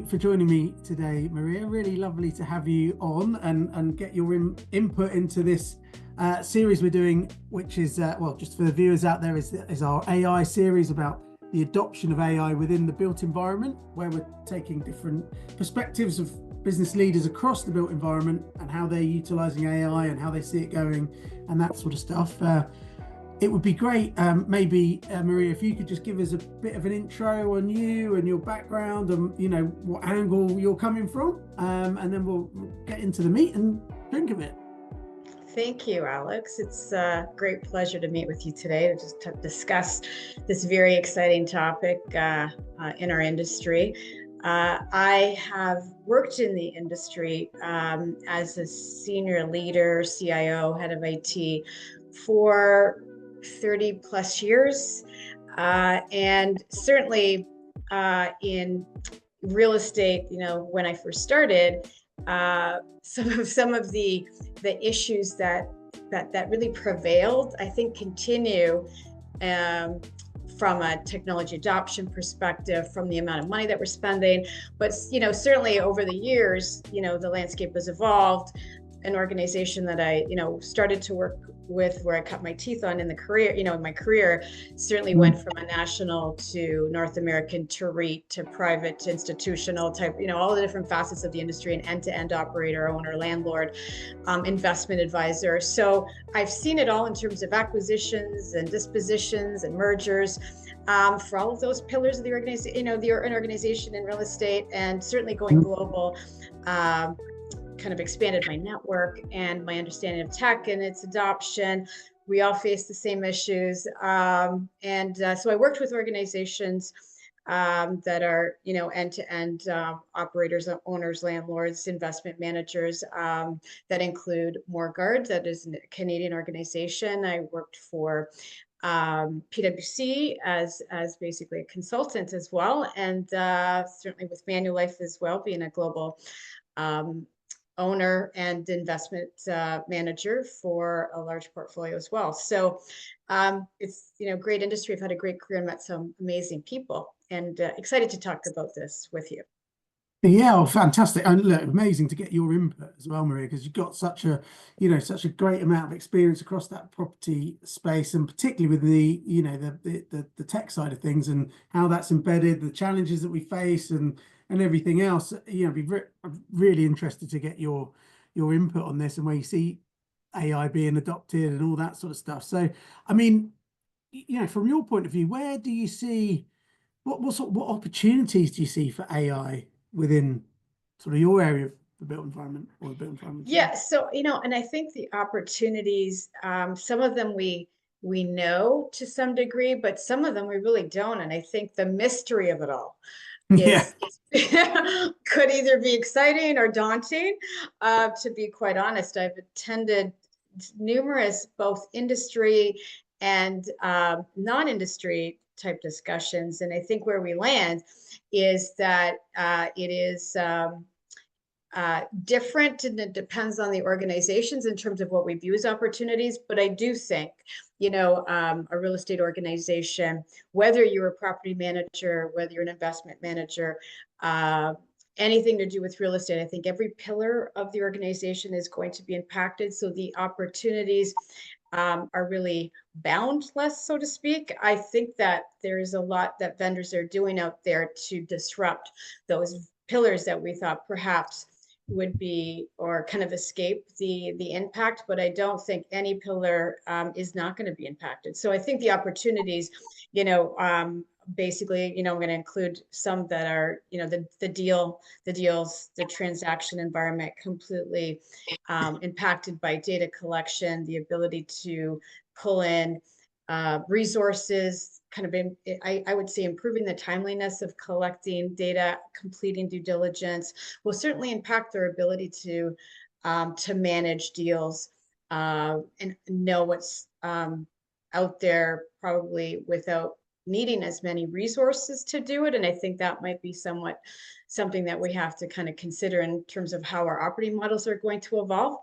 for joining me today, Maria. Really lovely to have you on and get your input into this series we're doing, which is, well, just for the viewers out there, is our AI series about the adoption of AI within the built environment, where we're taking different perspectives of business leaders across the built environment and how they're utilizing AI and how they see it going and that sort of stuff. It would be great, maybe, Maria, if you could just give us a bit of an intro on you and your background and, you know, what angle you're coming from, and then we'll get into the meat and drink of it. Thank you, Alex. It's a great pleasure to meet with you today to discuss this very exciting topic in our industry. I have worked in the industry as a senior leader, CIO, head of IT for 30 plus years. And certainly in real estate, you know, when I first started, some of the issues that really prevailed, I think, continue from a technology adoption perspective, from the amount of money that we're spending. But, you know, certainly over the years, you know, the landscape has evolved. An organization that I, you know, started to work with, where I cut my teeth on in the career, you know, in my career, certainly went from a national to North American to REIT to private to institutional type, you know, all the different facets of the industry, and end-to-end operator, owner, landlord, investment advisor. So I've seen it all in terms of acquisitions and dispositions and mergers, for all of those pillars of the organization, you know, an organization in real estate, and certainly going global. Kind of expanded my network and my understanding of tech and its adoption. We all face the same issues. So I worked with organizations that are, you know, end-to-end operators, owners, landlords, investment managers, that include Morguard, that is a Canadian organization. I worked for PwC as basically a consultant as well, and certainly with Manulife as well, being a global owner and investment manager for a large portfolio as well. So it's, you know, great industry. I've had a great career and met some amazing people, and excited to talk about this with you. Yeah, well, fantastic. And look, amazing to get your input as well, Maria, because you've got such a, you know, such a great amount of experience across that property space, and particularly with the, you know, the tech side of things and how that's embedded, the challenges that we face and everything else. You know, I'm really interested to get your input on this and where you see AI being adopted and all that sort of stuff. So, I mean, you know, from your point of view, where do you see what opportunities do you see for AI within sort of your area of the built environment or the built environment? Yeah, so, you know, and I think the opportunities, some of them we know to some degree, but some of them we really don't. And I think the mystery of it all is could either be exciting or daunting. To be quite honest, I've attended numerous both industry and non-industry type discussions, and I think where we land is that it is different, and it depends on the organizations in terms of what we view as opportunities. But I do think, you know, a real estate organization, whether you're a property manager, whether you're an investment manager, anything to do with real estate, I think every pillar of the organization is going to be impacted. So the opportunities are really boundless, so to speak. I think that there's a lot that vendors are doing out there to disrupt those pillars that we thought perhaps would be, or kind of escape the impact, but I don't think any pillar is not going to be impacted. So I think the opportunities, you know, basically, you know, I'm going to include some that are, you know, the transaction environment completely impacted by data collection, the ability to pull in resources, kind of I would say improving the timeliness of collecting data, completing due diligence will certainly impact their ability to manage deals and know what's out there, probably without needing as many resources to do it. And I think that might be something that we have to kind of consider in terms of how our operating models are going to evolve.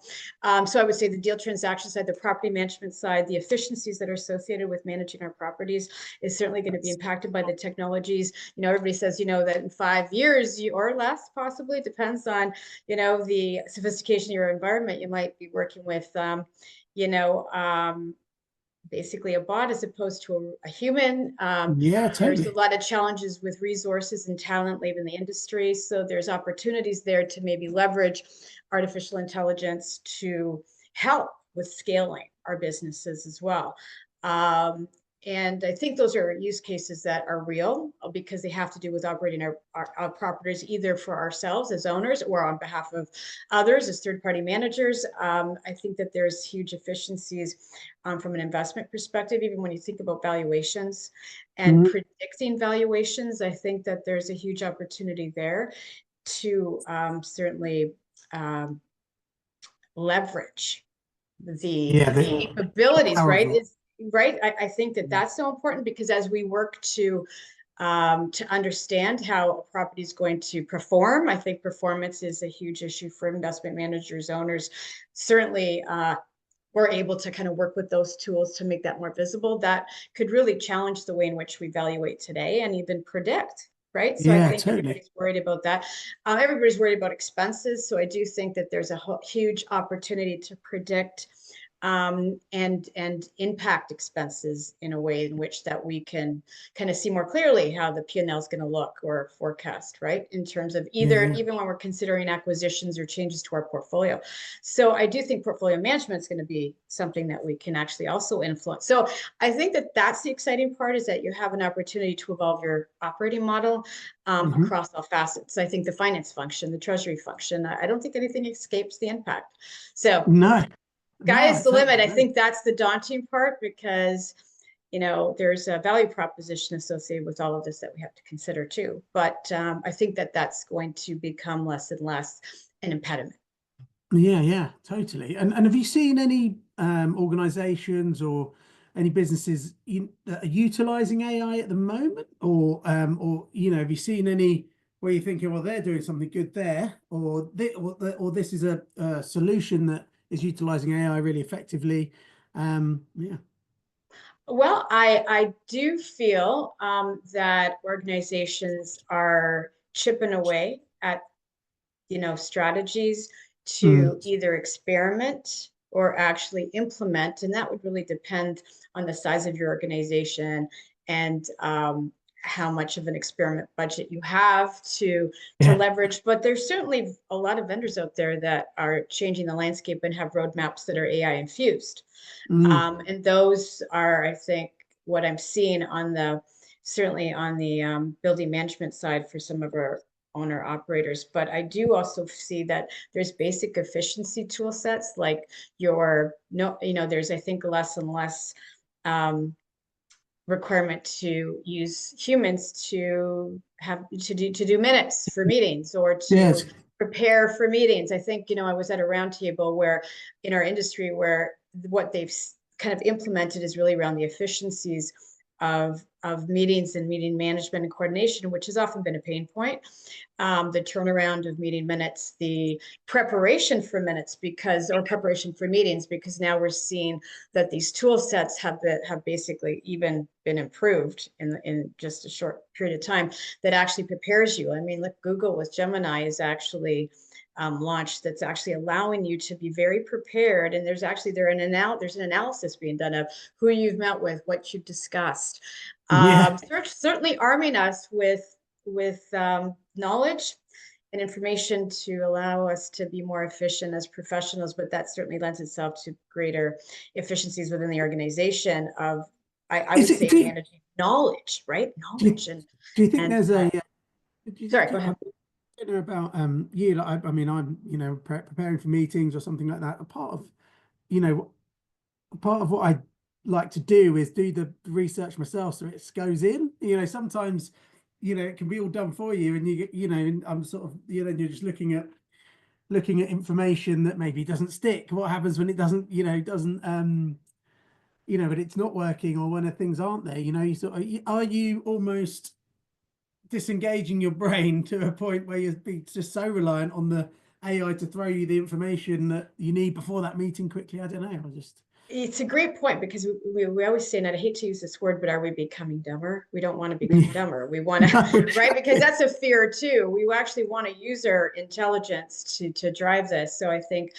So I would say the deal transaction side, the property management side, the efficiencies that are associated with managing our properties is certainly going to be impacted by the technologies. Everybody says, that in 5 years or less, possibly, depends on, the sophistication of your environment, you might be working with, basically a bot as opposed to a human. Yeah, There's totally. a lot of challenges with resources and talent leaving the industry. So there's opportunities there to maybe leverage artificial intelligence to help with scaling our businesses as well. And I think those are use cases that are real because they have to do with operating our properties either for ourselves as owners or on behalf of others as third-party managers. I think that there's huge efficiencies from an investment perspective, even when you think about valuations and predicting valuations. I think that there's a huge opportunity there to certainly leverage the Yeah, capabilities, power of right? it. Right. I think that that's so important because as we work to understand how a property is going to perform, I think performance is a huge issue for investment managers, owners. Certainly, we're able to kind of work with those tools to make that more visible. That could really challenge the way in which we evaluate today and even predict. Right. So I Yeah, think totally. everybody's worried about that. Everybody's worried about expenses. So I do think that there's a huge opportunity to predict and impact expenses in a way in which that we can kind of see more clearly how the P&L is going to look or forecast, right? In terms of Yeah. even when we're considering acquisitions or changes to our portfolio. So I do think portfolio management is going to be something that we can actually also influence. So I think that that's the exciting part, is that you have an opportunity to evolve your operating model across all facets. I think the finance function, the treasury function, I don't think anything escapes the impact. So No, sky no, I is the totally limit. I agree. think that's the daunting part because, there's a value proposition associated with all of this that we have to consider too. But I think that that's going to become less and less an impediment. Yeah, yeah, totally. And have you seen any organizations or any businesses that are utilizing AI at the moment, or have you seen any where you're thinking, well, they're doing something good there, or this is a solution that is utilizing AI really effectively? Yeah. Well, I do feel that organizations are chipping away at strategies Mm. to either experiment or actually implement. And that would really depend on the size of your organization and how much of an experiment budget you have to Yeah. leverage. But there's certainly a lot of vendors out there that are changing the landscape and have roadmaps that are AI infused. Mm. And those are, I think, what I'm seeing certainly on the building management side for some of our owner operators. But I do also see that there's basic efficiency tool sets like there's, I think, less and less requirement to use humans to do minutes for meetings or to Yes. prepare for meetings. I think, I was at a roundtable where in our industry where what they've kind of implemented is really around the efficiencies of meetings and meeting management and coordination, which has often been a pain point. The turnaround of meeting minutes, the preparation for minutes or preparation for meetings, because now we're seeing that these tool sets have basically even been improved in just a short period of time that actually prepares you. I mean, look, Google with Gemini is actually launched that's actually allowing you to be very prepared. And there's an analysis being done of who you've met with, what you've discussed. Yeah. Certainly arming us with knowledge and information to allow us to be more efficient as professionals, but that certainly lends itself to greater efficiencies within the organization of, I Is would it? say, managing knowledge, right? Do you, Knowledge do you think and there's a sorry, go I ahead. don't know about you. Like, I mean, I'm preparing for meetings or something like that. A part of you know part of what I like to do is do the research myself, so it goes in. Sometimes it can be all done for you, and you get and I'm sort of you're just looking at information that maybe doesn't stick. What happens when it doesn't but it's not working, or when things aren't there, you sort of, are you almost disengaging your brain to a point where you're just so reliant on the AI to throw you the information that you need before that meeting quickly? I don't know. I just It's a great point because we always say, and I hate to use this word, but are we becoming dumber? We don't want to become dumber. We want to, no. right? Because that's a fear too. We actually want to use our intelligence to drive this. So I think,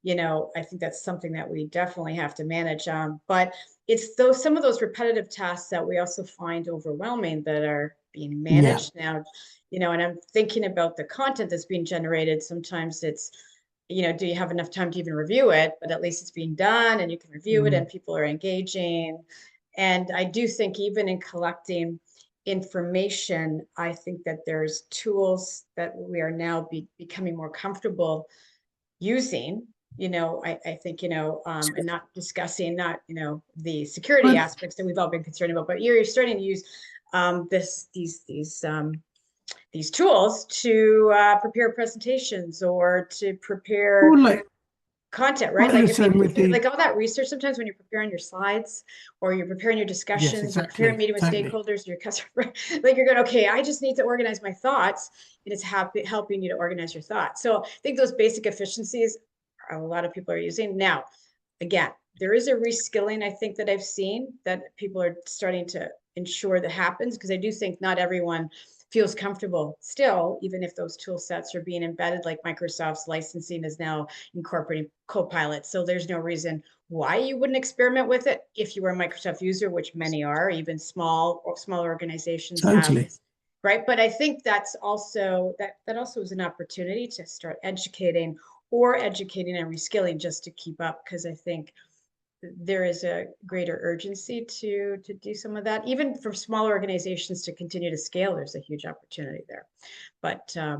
I think that's something that we definitely have to manage. But it's those some of those repetitive tasks that we also find overwhelming that are being Yeah. managed now. And I'm thinking about the content that's being generated. Sometimes it's do you have enough time to even review it? But at least it's being done and you can review it and people are engaging. And I do think even in collecting information, I think that there's tools that we are now becoming more comfortable using. I think, and not discussing, not, the security But aspects that we've all been concerned about, but you're starting to use these tools to prepare presentations or to prepare well, like content, right? what you Like were if you saying with the like all that research, sometimes when you're preparing your slides or you're preparing your yes, discussions, you're preparing exactly, meeting with totally, stakeholders, your customer, like you're going, okay, I just need to organize my thoughts. And it's helping you to organize your thoughts. So I think those basic efficiencies a lot of people are using now. Again, there is a reskilling, I think, that I've seen that people are starting to ensure that happens, because I do think not everyone feels comfortable still, even if those tool sets are being embedded, like Microsoft's licensing is now incorporating Copilot. So there's no reason why you wouldn't experiment with it if you were a Microsoft user, which many are, even smaller organizations have, totally. right? But I think that also is an opportunity to start educating and reskilling just to keep up, because I think there is a greater urgency to do some of that. Even for smaller organizations to continue to scale, there's a huge opportunity there. But yeah,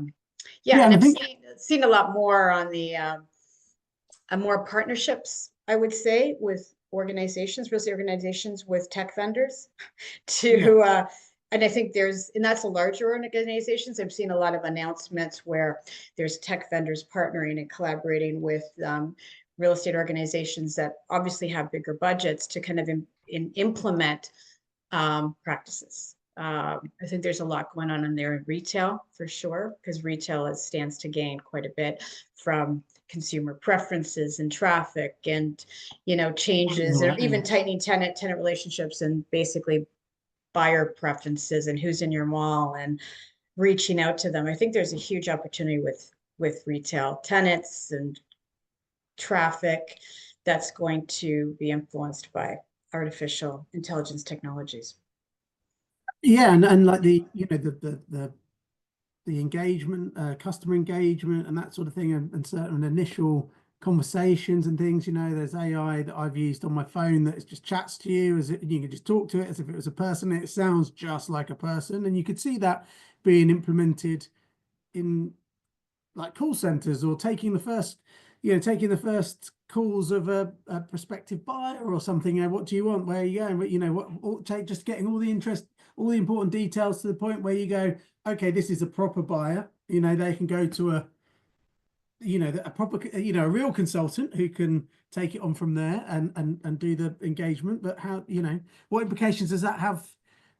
Yeah, and and I I'm think seeing a lot more on the more partnerships, I would say, with organizations, real estate organizations, with tech vendors yeah, to and I think and that's a larger organizations. I've seen a lot of announcements where there's tech vendors partnering and collaborating with real estate organizations that obviously have bigger budgets to kind of implement practices. I think there's a lot going on in there in retail for sure, because retail stands to gain quite a bit from consumer preferences and traffic and changes, or even tightening tenant relationships, and basically buyer preferences and who's in your mall and reaching out to them. I think there's a huge opportunity with retail tenants and traffic that's going to be influenced by artificial intelligence technologies. yeah, and like the engagement, customer engagement, and that sort of thing, and certain initial conversations and things. There's AI that I've used on my phone that just chats to you you can just talk to it as if it was a person. It sounds just like a person, and you could see that being implemented in like call centers, or taking the first calls of a prospective buyer or something. What do you want? Where are you going? But just getting all the interest, all the important details, to the point where you go, okay, this is a proper buyer. They can go to a proper, a real consultant who can take it on from there and do the engagement. But what implications does that have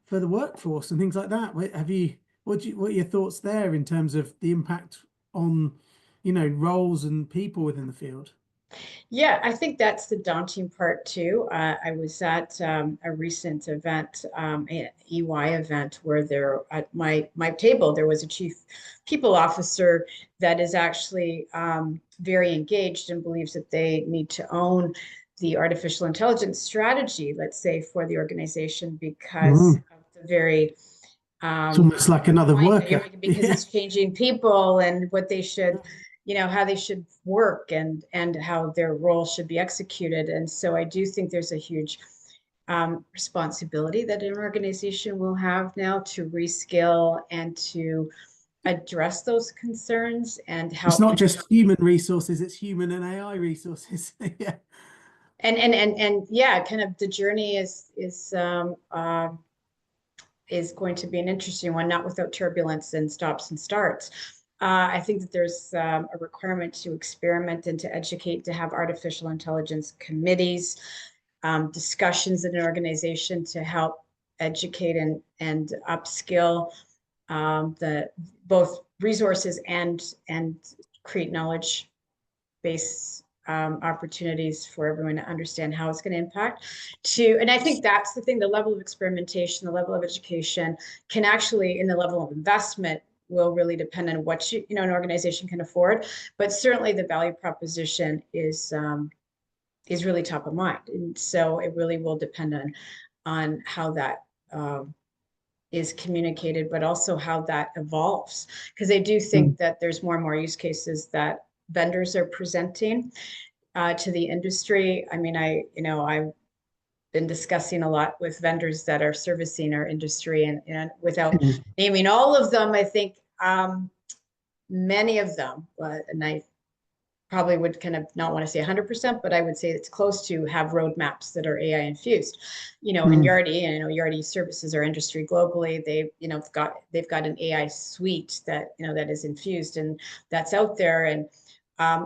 for the workforce and things like that? What are your thoughts there in terms of the impact on, roles and people within the field? Yeah, I think that's the daunting part too. I was at a recent event, an EY event, where there at my table there was a chief people officer that is actually very engaged and believes that they need to own the artificial intelligence strategy, let's say, for the organization, because Mm. of the very It's almost like another point that you're worker. making, because Yeah. it's changing people and what they should, how they should work and how their role should be executed. And so I do think there's a huge responsibility that an organization will have now to reskill and to address those concerns and It's help not people. just human resources, it's human and AI resources. Yeah. And yeah, kind of the journey is going to be an interesting one, not without turbulence and stops and starts. I think that there's a requirement to experiment and to educate, to have artificial intelligence committees, discussions in an organization to help educate and upskill the both resources and create knowledge base opportunities for everyone to understand how it's going to impact and I think that's the thing, the level of experimentation, the level of education can actually, in the level of investment, will really depend on what an organization can afford, but certainly the value proposition is really top of mind, and so it really will depend on how that is communicated, but also how that evolves, because I do think that there's more and more use cases that vendors are presenting to the industry. I mean, I've been discussing a lot with vendors that are servicing our industry, and without naming all of them, I think many of them, and I probably would kind of not want to say 100%, but I would say it's close to have roadmaps that are AI infused, and Yardi services our industry globally. They've got an AI suite that, that is infused and that's out there. And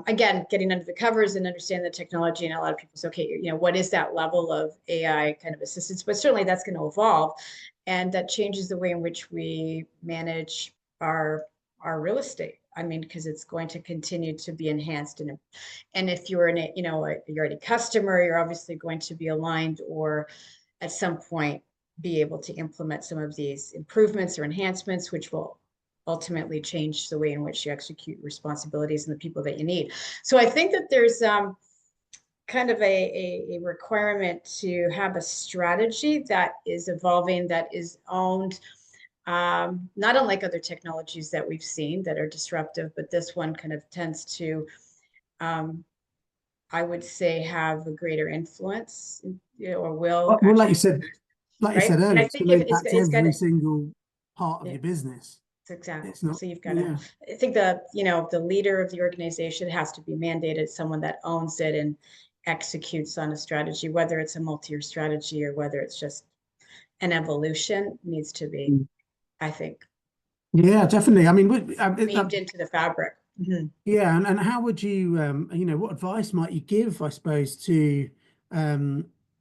again, getting under the covers and understand the technology, and a lot of people say, okay, what is that level of AI kind of assistance? But certainly that's going to evolve, and that changes the way in which we manage our real estate. I mean, because it's going to continue to be enhanced, and if you're you're already customer, you're obviously going to be aligned, or at some point be able to implement some of these improvements or enhancements, which will ultimately change the way in which you execute responsibilities and the people that you need. So I think that there's kind of a requirement to have a strategy that is evolving, that is owned, not unlike other technologies that we've seen that are disruptive, but this one kind of tends to, I would say, have a greater influence, or will. Well, like you said earlier, it's going to impact every single part of your business. Exactly. It's not, so you've got to, I think the leader of the organization has to be mandated, someone that owns it and executes on a strategy, whether it's a multi-year strategy or whether it's just an evolution, needs to be, I think. Yeah, definitely. I mean, weaved into the fabric. Yeah, and how would you, what advice might you give, I suppose, to,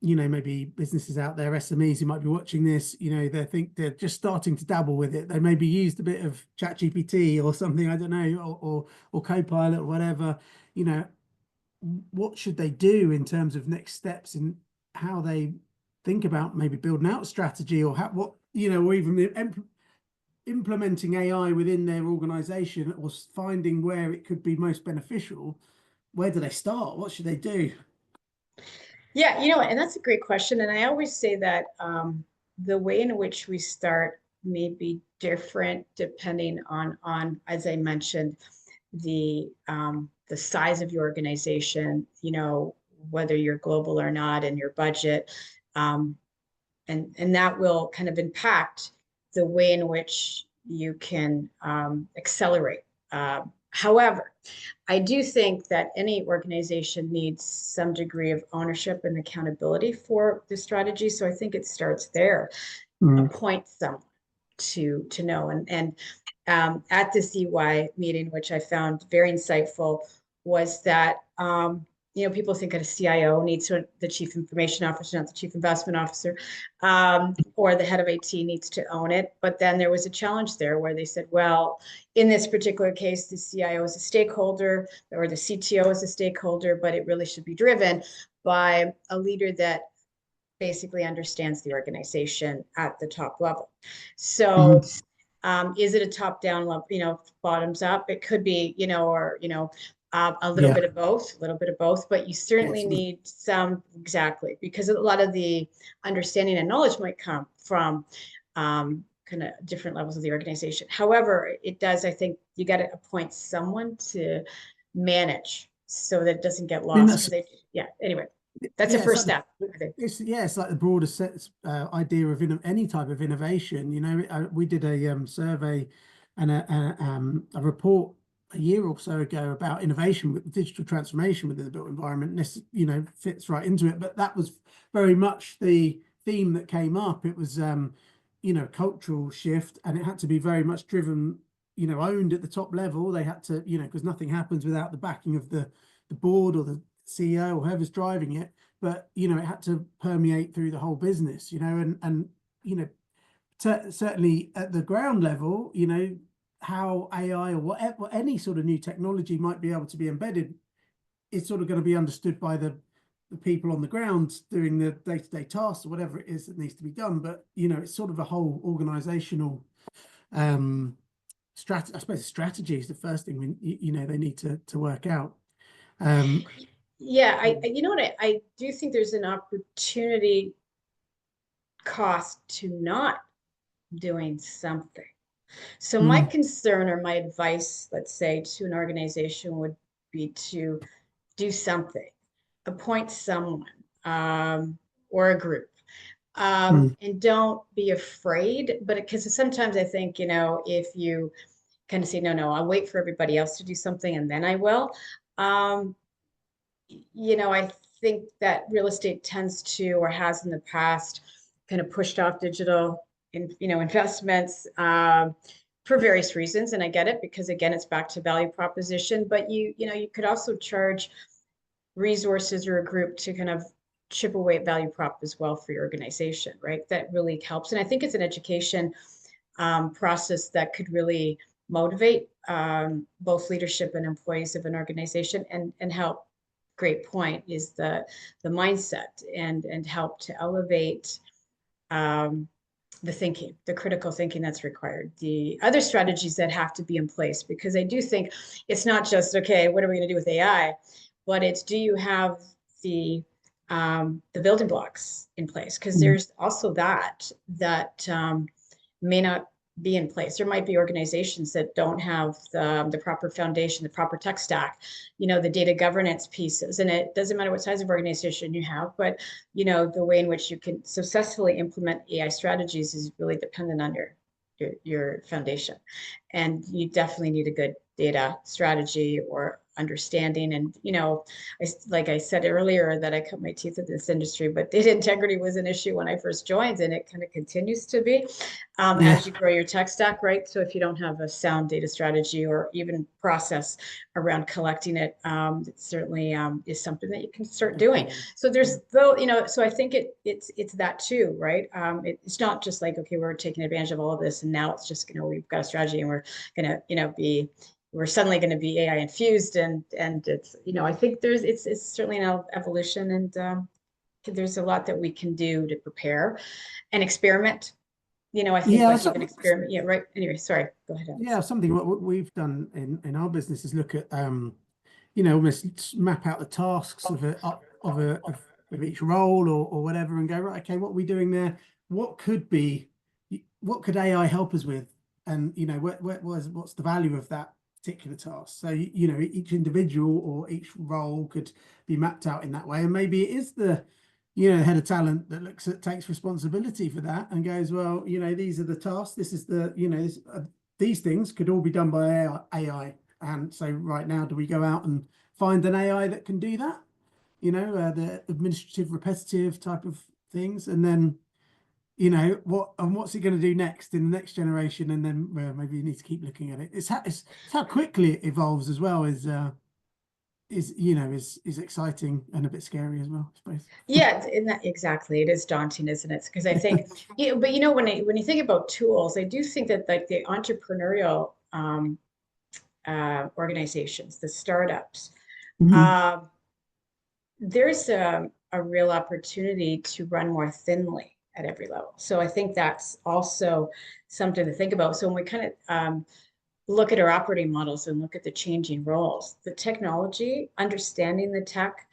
maybe businesses out there, SMEs who might be watching this, they're just starting to dabble with it. They maybe used a bit of ChatGPT or something, I don't know, or Copilot or whatever. What should they do in terms of next steps and how they think about maybe building out a strategy, or or even implementing AI within their organization, or finding where it could be most beneficial? Where do they start? What should they do? Yeah, and that's a great question. And I always say that the way in which we start may be different depending on, as I mentioned, the size of your organization, whether you're global or not, and your budget. And that will kind of impact the way in which you can accelerate. However, I do think that any organization needs some degree of ownership and accountability for the strategy. So I think it starts there. Appoint someone to know. And at this EY meeting, which I found very insightful, was that people think that a CIO needs the chief information officer, not the chief investment officer, or the head of IT needs to own it. But then there was a challenge there where they said, well, in this particular case, the CIO is a stakeholder, or the CTO is a stakeholder, but it really should be driven by a leader that basically understands the organization at the top level. So is it a top down level, bottoms up? It could be, or, a little bit of both, but you certainly need some, exactly, because a lot of the understanding and knowledge might come from kind of different levels of the organization. However, it does, I think you got to appoint someone to manage so that it doesn't get lost. Anyway, that's a first step. It's like the broader idea of any type of innovation. We did a survey and a report a year or so ago about innovation with digital transformation within the built environment. This fits right into it, but that was very much the theme that came up. It was cultural shift, and it had to be very much driven, owned at the top level. They had to, because nothing happens without the backing of the board or the CEO or whoever's driving it, but it had to permeate through the whole business, and certainly at the ground level, how AI or whatever, any sort of new technology might be able to be embedded, it's sort of going to be understood by the people on the ground doing the day-to-day tasks or whatever it is that needs to be done. But it's sort of a whole organizational strategy. I suppose strategy is the first thing they need to work out. Yeah, I do think there's an opportunity cost to not doing something. So my concern or my advice, let's say, to an organization would be to do something, appoint someone or a group. And don't be afraid, but because sometimes I think, if you kind of say, no, I'll wait for everybody else to do something and then I will. I think that real estate tends to, or has in the past, kind of pushed off digital investments for various reasons. And I get it, because again, it's back to value proposition, but you could also charge resources or a group to kind of chip away at value prop as well for your organization, right? That really helps. And I think it's an education process that could really motivate both leadership and employees of an organization, and help. Great point is the mindset, and help to elevate the thinking, the critical thinking that's required, the other strategies that have to be in place, because I do think it's not just, okay, what are we going to do with AI, but it's, do you have the building blocks in place? Because there's also that may not be in place. There might be organizations that don't have the proper foundation, the proper tech stack, the data governance pieces. And it doesn't matter what size of organization you have, but the way in which you can successfully implement AI strategies is really dependent on your foundation. And you definitely need a good data strategy or understanding. And like I said earlier, that I cut my teeth in this industry, but data integrity was an issue when I first joined, and it kind of continues to be as you grow your tech stack, right? So if you don't have a sound data strategy or even process around collecting it, it certainly is something that you can start doing. So there's though, so I think it's that too, right? It's not just like, okay, we're taking advantage of all of this, and now it's just we've got a strategy and we're gonna we're suddenly going to be AI infused, and it's I think it's certainly an evolution, and there's a lot that we can do to prepare and experiment. I think like even experiment. Yeah, right. Anyway, sorry. Go ahead, Alex. Yeah, something what we've done in our business is look at almost map out the tasks of each role or whatever, and go, right, okay, what are we doing there? What could AI help us with? And what's the value of that particular task? So each individual or each role could be mapped out in that way, and maybe it is the head of talent that takes responsibility for that and goes, well, these are the tasks, this is the these things could all be done by AI, and so right now, do we go out and find an AI that can do that, the administrative repetitive type of things, and then what's it going to do next in the next generation? And then maybe you need to keep looking at it. It's how quickly it evolves as well is exciting and a bit scary as well, I suppose. Yeah, exactly. It is daunting, isn't it? Because I think, but when you think about tools, I do think that like the entrepreneurial organizations, the startups, there's a real opportunity to run more thinly at every level. So I think that's also something to think about. So when we kind of look at our operating models and look at the changing roles, the technology, understanding the tech,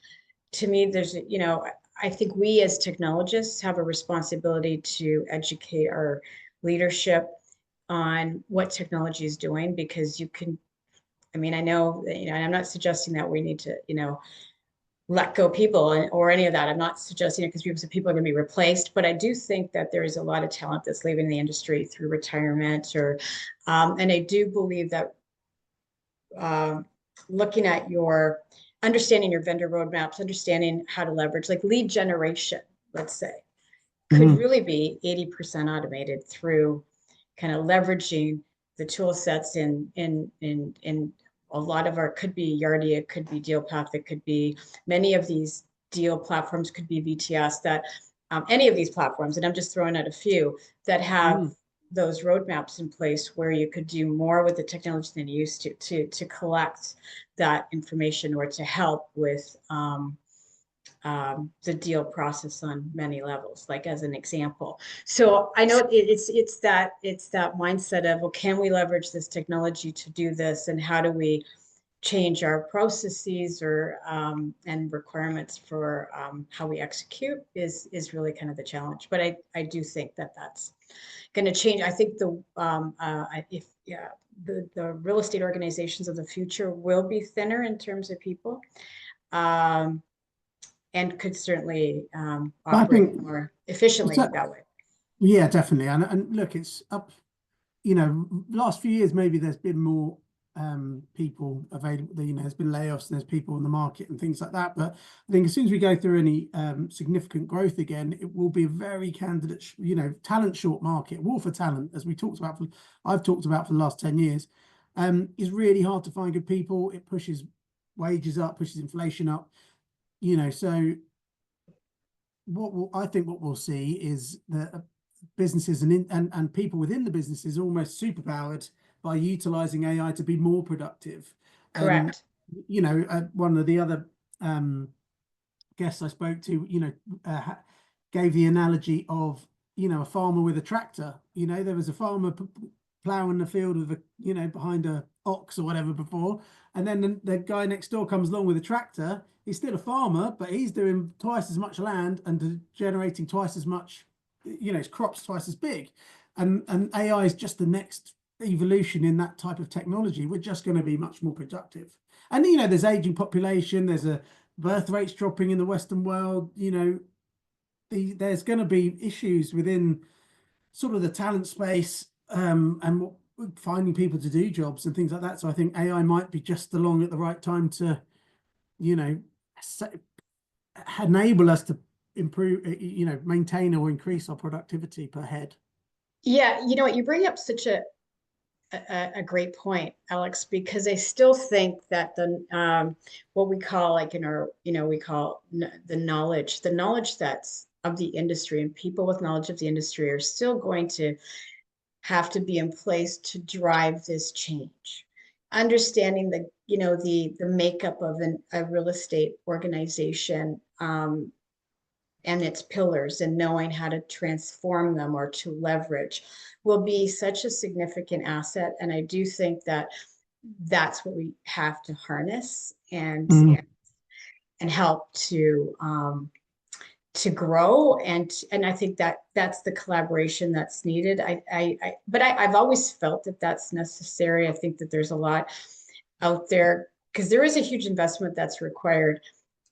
to me, there's, I think we as technologists have a responsibility to educate our leadership on what technology is doing, because I know, and I'm not suggesting that we need to, let go people or any of that. I'm not suggesting it because people are going to be replaced, but I do think that there is a lot of talent that's leaving the industry through retirement and I do believe that looking at understanding your vendor roadmaps, understanding how to leverage, like lead generation, let's say, could really be 80% automated through kind of leveraging the tool sets in a lot of our could be Yardi, it could be DealPath, it could be many of these deal platforms, could be VTS, that any of these platforms, and I'm just throwing out a few that have those roadmaps in place where you could do more with the technology than you used to collect that information or to help with the deal process on many levels, like as an example. So I know it's that mindset of, well, can we leverage this technology to do this, and how do we change our processes or and requirements for how we execute is really kind of the challenge. But I do think that that's going to change. I think the real estate organizations of the future will be thinner in terms of people, and could certainly operate more efficiently that way. Yeah, definitely. And look, it's up, last few years, maybe there's been more people available, there's been layoffs and there's people on the market and things like that. But I think as soon as we go through any significant growth again, it will be a very candidate, talent short market. War for talent, as I've talked about for the last 10 years, is really hard to find good people. It pushes wages up, pushes inflation up. So I think what we'll see is that businesses and people within the businesses are almost superpowered by utilizing AI to be more productive. Correct. One of the other guests I spoke to, gave the analogy of, a farmer with a tractor. There was a farmer plowing the field with behind a ox or whatever before, and then the guy next door comes along with a tractor. He's still a farmer, but he's doing twice as much land and generating twice as much, his crops twice as big. And AI is just the next evolution in that type of technology. We're just going to be much more productive. And there's aging population, there's a birth rates dropping in the Western world. There's going to be issues within sort of the talent space, and finding people to do jobs and things like that. So I think AI might be just along at the right time to, enable us to improve, maintain or increase our productivity per head. Yeah, you bring up such a great point, Alex, because I still think that the what we call, like in our, we call the knowledge that's of the industry, and people with knowledge of the industry are still going to have to be in place to drive this change. Understanding the the makeup of a real estate organization, and its pillars, and knowing how to transform them or to leverage will be such a significant asset. And I do think that that's what we have to harness and help to grow. And I think that that's the collaboration that's needed. But I've always felt that that's necessary. I think that there's a lot out there, because there is a huge investment that's required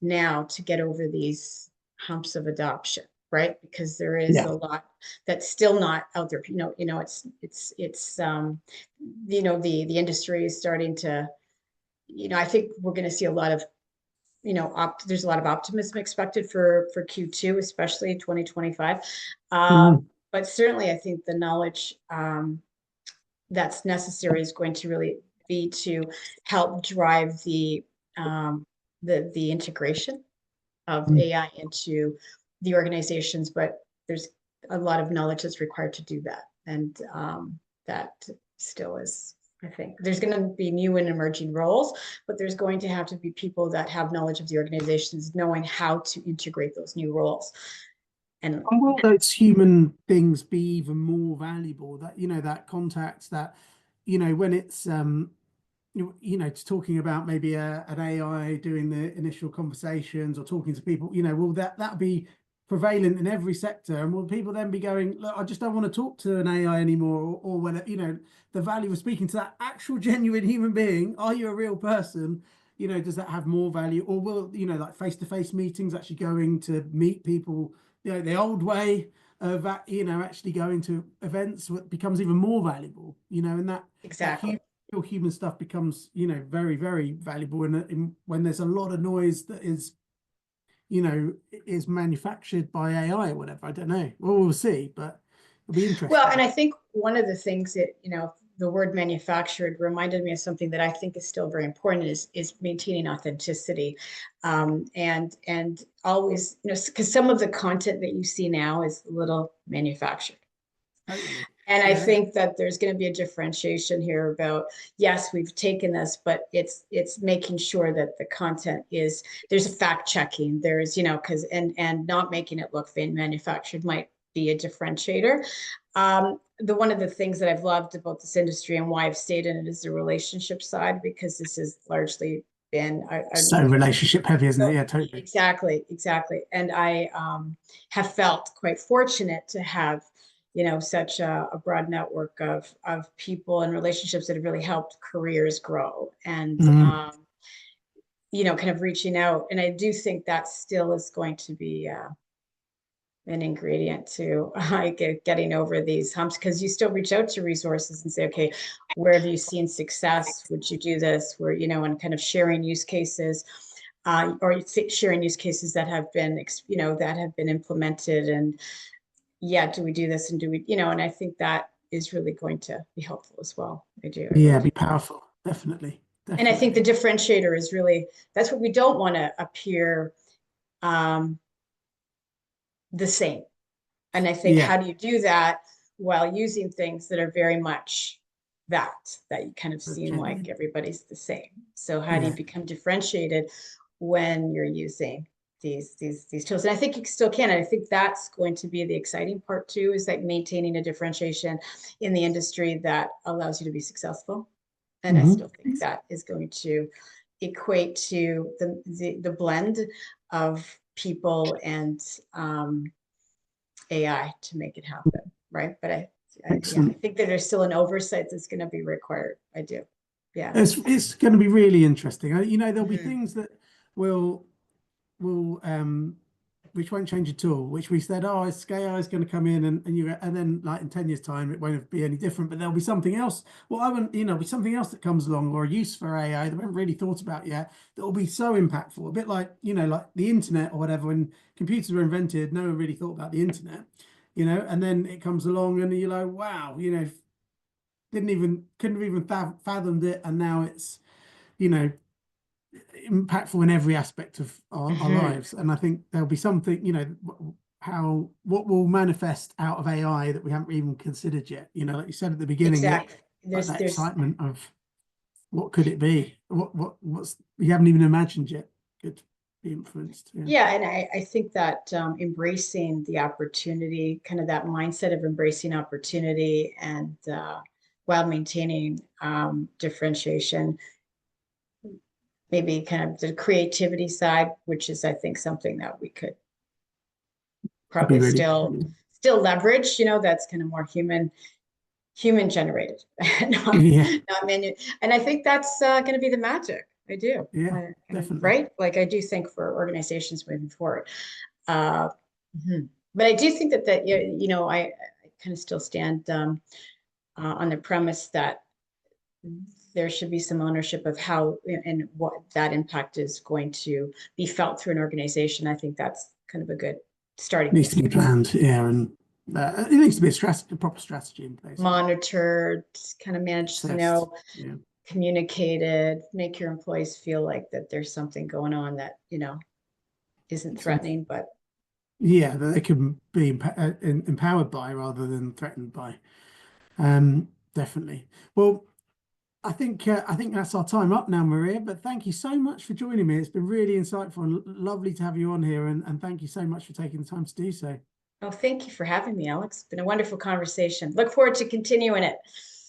now to get over these humps of adoption, right? Because there is a lot that's still not out there. It's the industry is starting to, I think we're going to see a lot of, there's a lot of optimism expected for Q2, especially 2025. But certainly I think the knowledge that's necessary is going to really be to help drive the integration of AI into the organizations. But there's a lot of knowledge that's required to do that. And that still is, I think there's going to be new and emerging roles, but there's going to have to be people that have knowledge of the organizations, knowing how to integrate those new roles. And will those human things be even more valuable? That, that contact, that, when it's, it's talking about maybe an AI doing the initial conversations or talking to people, will that be prevalent in every sector? And will people then be going, look, I just don't want to talk to an AI anymore? Or when, the value of speaking to that actual genuine human being, are you a real person? Does that have more value? Or will, like face-to-face meetings, actually going to meet people, the old way of that, actually going to events becomes even more valuable, and that exactly. That human stuff becomes, very, very valuable in when there's a lot of noise that is, is manufactured by AI or whatever. I don't know. Well, we'll see, but it'll be interesting. Well, and I think one of the things that, the word manufactured reminded me of something that I think is still very important is maintaining authenticity. And always, because some of the content that you see now is a little manufactured. Totally. And I think that there's going to be a differentiation here about, yes, we've taken this, but it's making sure that the content is, there's a fact checking, there's, because, and not making it look manufactured might be a differentiator. One of the things that I've loved about this industry and why I've stayed in it is the relationship side, because this has largely been so relationship heavy, isn't it? Yeah, totally. Exactly. And I have felt quite fortunate to have such a broad network of people and relationships that have really helped careers grow, and kind of reaching out. And I do think that still is going to be an ingredient to getting over these humps, because you still reach out to resources and say, okay, where have you seen success? Would you do this? Where, and kind of sharing use cases, or sharing use cases that have been, that have been implemented, and do we do this, and do we, and I think that is really going to be helpful as well. I really be powerful, definitely. And I think the differentiator is really, that's what we don't want to appear the same. And I think, how do you do that while using things that are very much that you kind of seem like everybody's the same? So how do you become differentiated when you're using these tools? And I think you still can. And I think that's going to be the exciting part too, is like maintaining a differentiation in the industry that allows you to be successful. And I still think that is going to equate to the blend of people and AI to make it happen, right? But I think that there's still an oversight that's going to be required. I do. Yeah. It's going to be really interesting. There'll be things that will which won't change at all, which we said, AI is going to come in, and then like in 10 years time it won't be any different, but there'll be something else. Well, I wouldn't, be something else that comes along, or a use for AI that we haven't really thought about yet, that will be so impactful, a bit like like the internet or whatever. When computers were invented, no one really thought about the internet, and then it comes along and you're like, wow, couldn't have even fathomed it, and now it's impactful in every aspect of our lives. And I think there'll be something, what will manifest out of AI that we haven't even considered yet. Like you said at the beginning, there's that excitement of what could it be, what's we haven't even imagined yet could be influenced. And I think that embracing the opportunity, kind of that mindset of embracing opportunity, and while maintaining differentiation, maybe kind of the creativity side, which is, I think, something that we could probably still leverage. That's kind of more human generated, not manual. And I think that's going to be the magic. I do. Yeah, definitely. Right. Like, I do think for organizations moving forward. But I do think that I kind of still stand on the premise that there should be some ownership of how and what that impact is going to be felt through an organization. I think that's kind of a good starting point. Needs to be planned, and it needs to be a proper strategy in place. Monitored, kind of managed, communicated, make your employees feel like that there's something going on that, isn't threatening, but that they can be empowered by rather than threatened by. Definitely. Well, I think that's our time up now, Maria, but thank you so much for joining me. It's been really insightful and lovely to have you on here, and thank you so much for taking the time to do so. Oh, thank you for having me, Alex. It's been a wonderful conversation. Look forward to continuing it.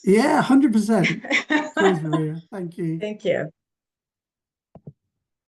Yeah, 100%. Cheers, Maria. Thank you. Thank you.